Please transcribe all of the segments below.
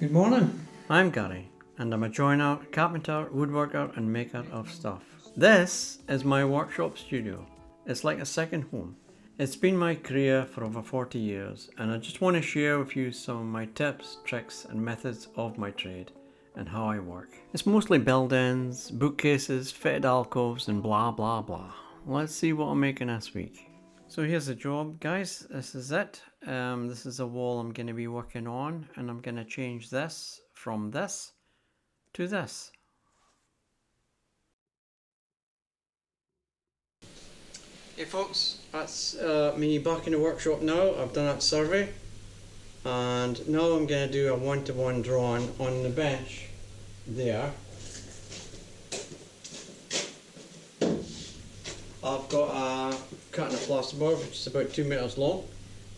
Good morning. I'm Gary, and I'm a joiner, carpenter, woodworker, and maker of stuff. This is my workshop studio. It's like a second home. It's been my career for over 40 years, and I just want to share with you some of my tips, tricks, and methods of my trade and how I work. It's mostly build-ins, bookcases, fitted alcoves, and blah blah blah. Let's see what I'm making this week. So here's the job, guys. This is it. This is a wall I'm going to be working on, and I'm going to change this from this to this. Hey folks, that's me back in the workshop now. I've done that survey, and now I'm going to do a one-to-one drawing on the bench there. I've got a cut in a plasterboard which is about 2 meters long,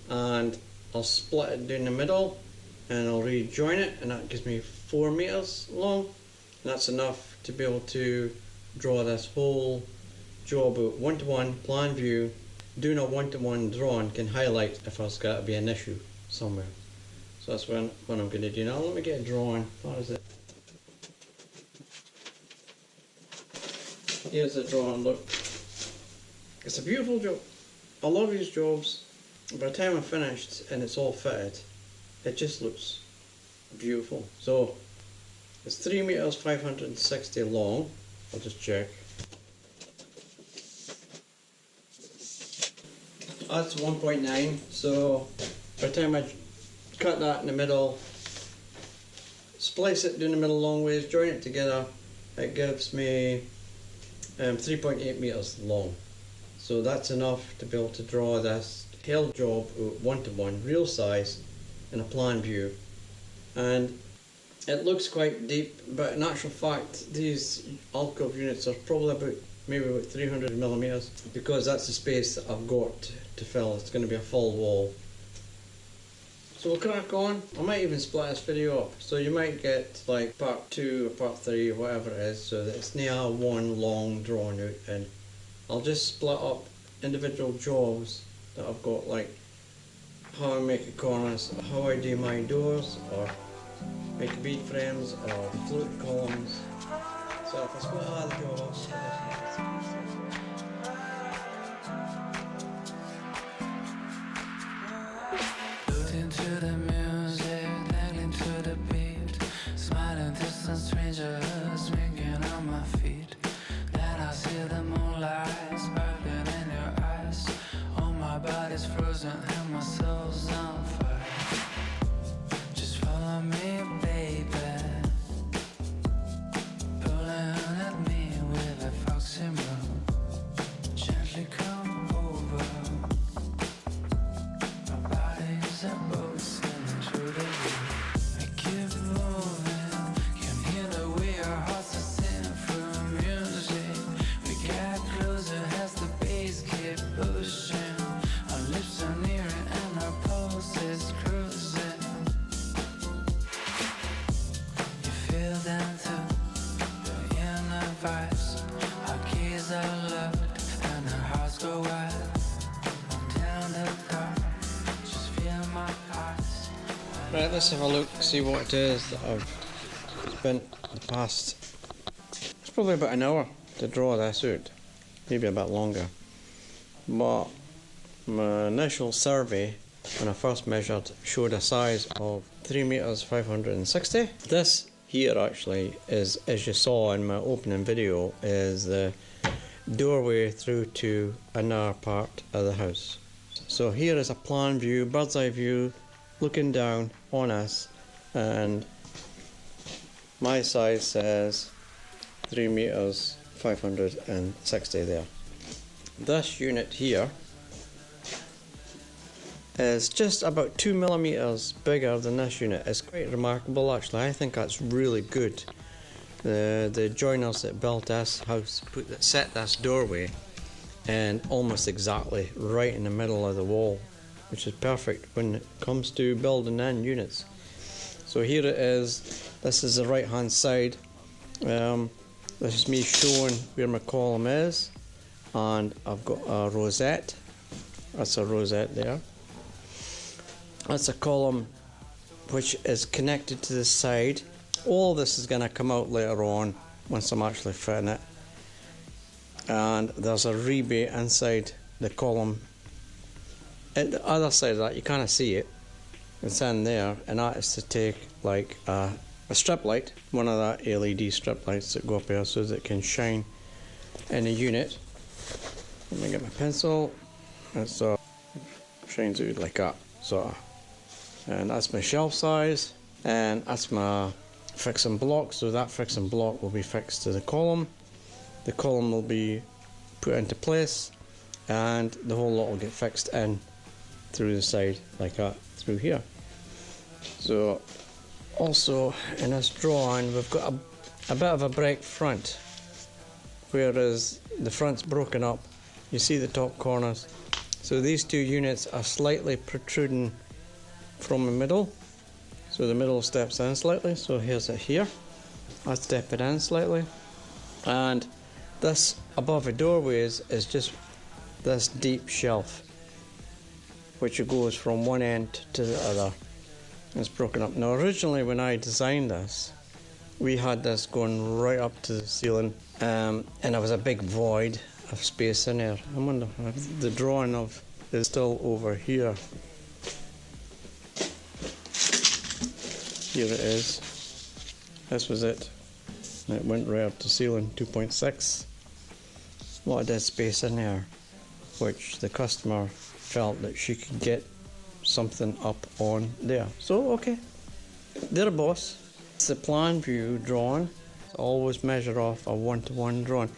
and I'll split it down the middle and I'll rejoin it, and that gives me 4 meters long, and that's enough to be able to draw this whole job out one-to-one plan view. Doing a one-to-one drawing can highlight if there's got to be an issue somewhere. So that's what I'm going to do now. Let me get a drawing. What is it? Here's the drawing, look. It's a beautiful job. I love these jobs. By the time I'm finished and it's all fitted, it just looks beautiful. So it's 3 meters 560 long. I'll just check. That's 1.9. So by the time I cut that in the middle, splice it down the middle long ways, join it together, it gives me 3.8 meters long. So that's enough to be able to draw this whole job one-to-one, real size, in a plan view. And it looks quite deep, but in actual fact these alcove units are probably maybe about 300 millimeters, because that's the space that I've got to fill. It's going to be a full wall. So we'll crack on. I might even split this video up, so you might get like part 2 or part 3 or whatever it is, so that it's now one long drawing out, and I'll just split up individual jobs that I've got, like how I make the corners, how I do my doors, or make bead frames, or float columns. So if I split all the job up, into the music, dangling to the beat, smiling distant strangers winking on my feet. Then I see the moonlight sparkling in your eyes. Oh, my body's frozen and my soul's on fire. Just follow me, baby, pulling at me with a foxy move. Gently come over. My body's a boat sailing through the blue. I keep moving, can hear the way our hearts are singing through music. We get closer as the bass keep pushing. Our lips are nearing and our pulse is cruising. You feel them too, the inner vibes. Our keys are loaded and our hearts go wild. Down the dark, just feel my eyes. right, let's have a look, see what it is that I've spent the past, it's probably about an hour to draw this out, maybe a bit longer. But my initial survey, when I first measured, showed a size of 3 meters 560. This here actually is, as you saw in my opening video, is the doorway through to another part of the house. So here is a plan view, bird's eye view, looking down on us, and my size says 3 meters 560 there. This unit here is just about 2 millimeters bigger than this unit. It's quite remarkable actually. I think that's really good. The joiners that built this house set this doorway and almost exactly right in the middle of the wall, which is perfect when it comes to building in units. So here it is. This is the right hand side. This is me showing where my column is, and I've got a rosette. That's a rosette there. That's a column which is connected to the side. All this is going to come out later on once I'm actually fitting it. And there's a rebate inside the column. At the other side of that, you can't see it. It's in there, and that is to take like a strip light, one of that LED strip lights that go up here so that it can shine in the unit. Let me get my pencil. And so shines out like that. So, and that's my shelf size, and that's my fixing block. So that fixing block will be fixed to the column. The column will be put into place, and the whole lot will get fixed in through the side like that through here. So also in this drawing we've got a bit of a break front, whereas the front's broken up. You see the top corners, so these two units are slightly protruding from the middle, so the middle steps in slightly. So here's it here, I step it in slightly, and this above the doorways is just this deep shelf which goes from one end to the other. It's broken up. Now originally when I designed this, we had this going right up to the ceiling, and there was a big void of space in there. I wonder if the drawing of is still over here. Here it is. This was it. And it went right up to ceiling, 2.6. A lot of dead space in there, which the customer felt that she could get something up on there. So okay, they're a boss. It's a plan view drawing. Always measure off a 1-to-1 drawing,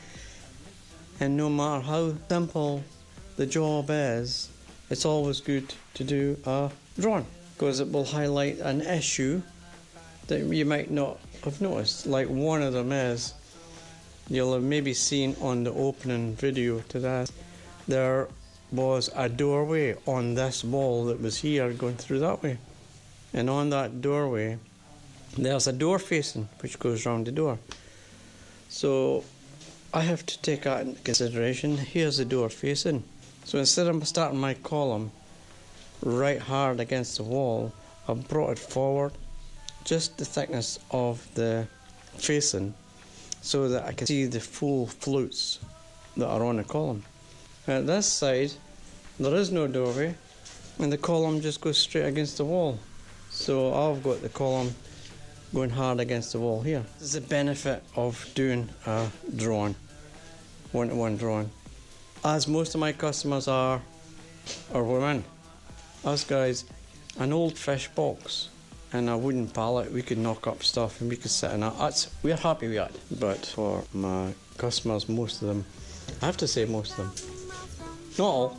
and no matter how simple the job is, it's always good to do a drawing, because it will highlight an issue that you might not have noticed. Like one of them is, you'll have maybe seen on the opening video to this, there was a doorway on this wall that was here going through that way, and on that doorway there's a door facing which goes round the door. So I have to take that into consideration. Here's the door facing, so instead of starting my column right hard against the wall, I've brought it forward just the thickness of the facing so that I can see the full flutes that are on the column. At this side there is no doorway, and the column just goes straight against the wall. So I've got the column going hard against the wall here. This is the benefit of doing a drawing, 1-to-1 drawing. As most of my customers are women. Us guys, an old fish box and a wooden pallet, we could knock up stuff and we could sit in that. We're happy with that. But for my customers, most of them, I have to say most of them, not all,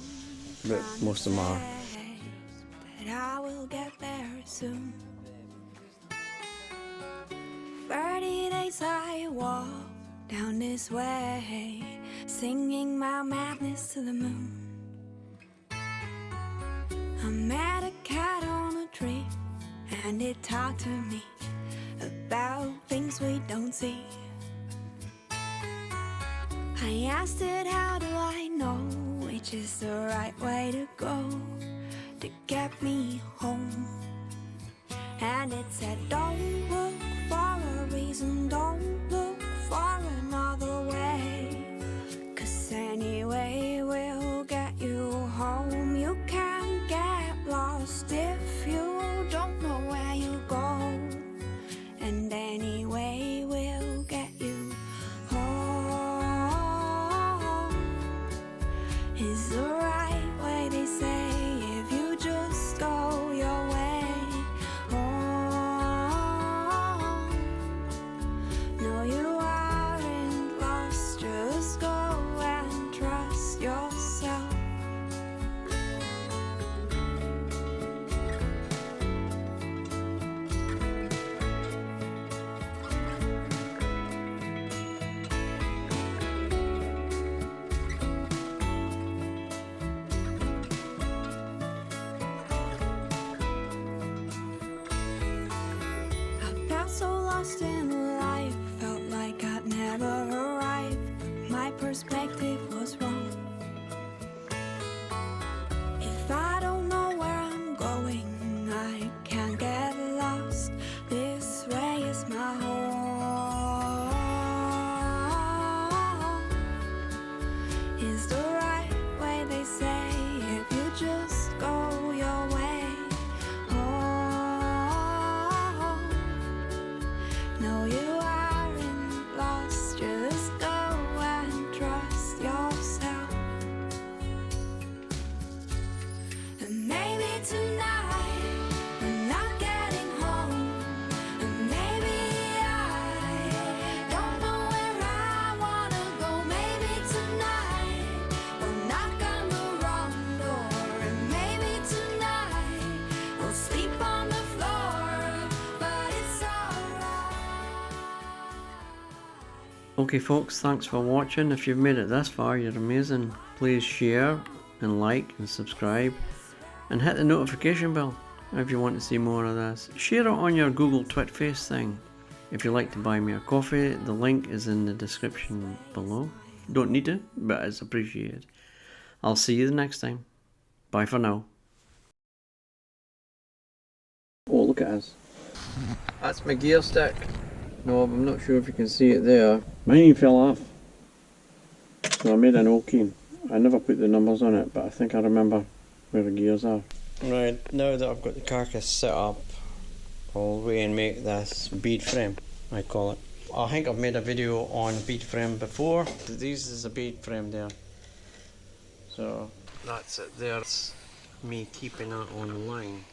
but most of them are. But I will get there soon. 30 days I walk down this way, singing my madness to the moon. I met a cat on a tree, and it talked to me about things we don't see. I asked it, how do I know which is the right way to go to get me home? And it said, don't look for a reason, don't look for another way, 'cause anyway we'll get you home. You can't get lost if you don't know where you go, and anyway we'll get you home. Is the right way, they say, if you just go your way. No, you aren't lost, just go and trust yourself. I felt so lost in life, felt like I'd never arrived. My perspective was wrong. If I don't know where I'm going, I can't get lost. Okay folks, thanks for watching. If you've made it this far, you're amazing. Please share and like and subscribe and hit the notification bell if you want to see more of this. Share it on your Google Twitface thing. If you'd like to buy me a coffee, the link is in the description below. Don't need to, but it's appreciated. I'll see you the next time. Bye for now. Oh, look at us. That's my gear stick. No, I'm not sure if you can see it there. Mine fell off. So I made an old key. I never put the numbers on it, but I think I remember where the gears are. Right, now that I've got the carcass set up, I'll weigh and make this bead frame, I call it. I think I've made a video on bead frame before. This is a bead frame there. So that's it there. It's me keeping it on line.